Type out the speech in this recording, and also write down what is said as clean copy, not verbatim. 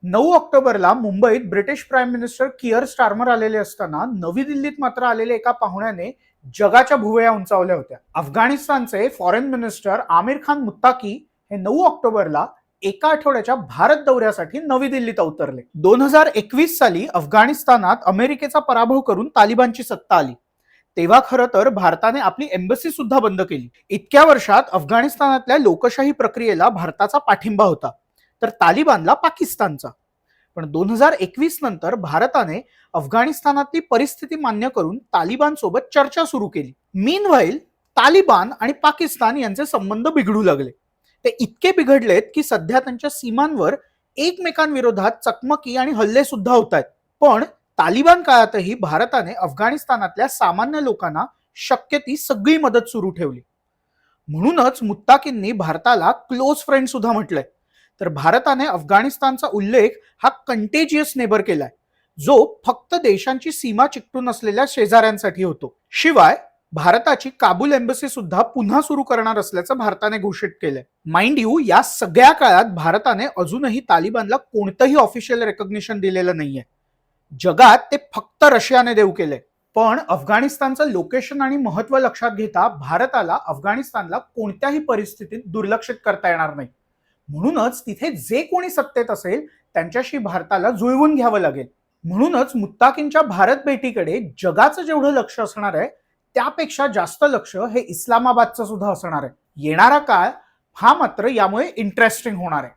9 ऑक्टोबरला मुंबईत British prime minister किअर Starmer आलेले असताना नवी दिल्लीत मात्र आलेल्या एका पाहुण्याने जगाच्या भुवया उंचावल्या होत्या. अफगाणिस्तानचे फॉरेन मिनिस्टर आमिर खान मुत्ताकी हे 9 ऑक्टोबरला एका आठवड्याच्या भारत दौऱ्यासाठी नवी दिल्लीत अवतरले. 2021 साली अफगाणिस्तानात अमेरिकेचा पराभव करून तालिबानची सत्ता आली. तेव्हा खरं तर भारताने आपली एम्बसी सुद्धा बंद केली. इतक्या वर्षात अफगाणिस्तानातल्या लोकशाही प्रक्रियेला भारताचा पाठिंबा होता, तर तालिबानला पाकिस्तानचा. पण 2021 नंतर भारताने अफगाणिस्तानातली परिस्थिती मान्य करून तालिबान सोबत चर्चा सुरू केली. मीनव्हाईल तालिबान आणि पाकिस्तान यांचे संबंध बिघडू लागले. ते इतके बिघडलेत की सध्या त्यांच्या सीमांवर एकमेकांविरोधात चकमकी आणि हल्ले सुद्धा होत आहेत. पण तालिबान काळातही भारताने अफगाणिस्तानातल्या सामान्य लोकांना शक्य ती सगळी मदत सुरू ठेवली. म्हणूनच मुत्ताकींनी भारताला क्लोज फ्रेंड सुद्धा म्हटलंय. तर भारताने अफगाणिस्तानचा उल्लेख हा कंटेजियस नेबर केलाय, जो फक्त देशांची सीमा चिकटून असलेल्या शेजाऱ्यांसाठी होतो. शिवाय भारताची काबूल एम्बसी सुद्धा पुन्हा सुरू करणार असल्याचं भारताने घोषित केलंय. माइंड यू, या सगळ्या काळात भारताने अजूनही तालिबानला कोणतंही ऑफिशियल रेकॉग्निशन दिलेलं नाहीये. जगात ते फक्त रशियाने देऊ केले. पण अफगाणिस्तानचं लोकेशन आणि महत्व लक्षात घेता भारताला अफगाणिस्तानला कोणत्याही परिस्थितीत दुर्लक्षित करता येणार नाही. म्हणूनच तिथे जे कोणी सत्तेत असेल त्यांच्याशी भारताला जुळवून घ्यावं लागेल. म्हणूनच मुत्ताकींच्या भारत भेटीकडे जगाचं जेवढं लक्ष असणार आहे त्यापेक्षा जास्त लक्ष हे इस्लामाबादचं सुद्धा असणार आहे. येणारा काळ हा मात्र यामुळे इंटरेस्टिंग होणार आहे.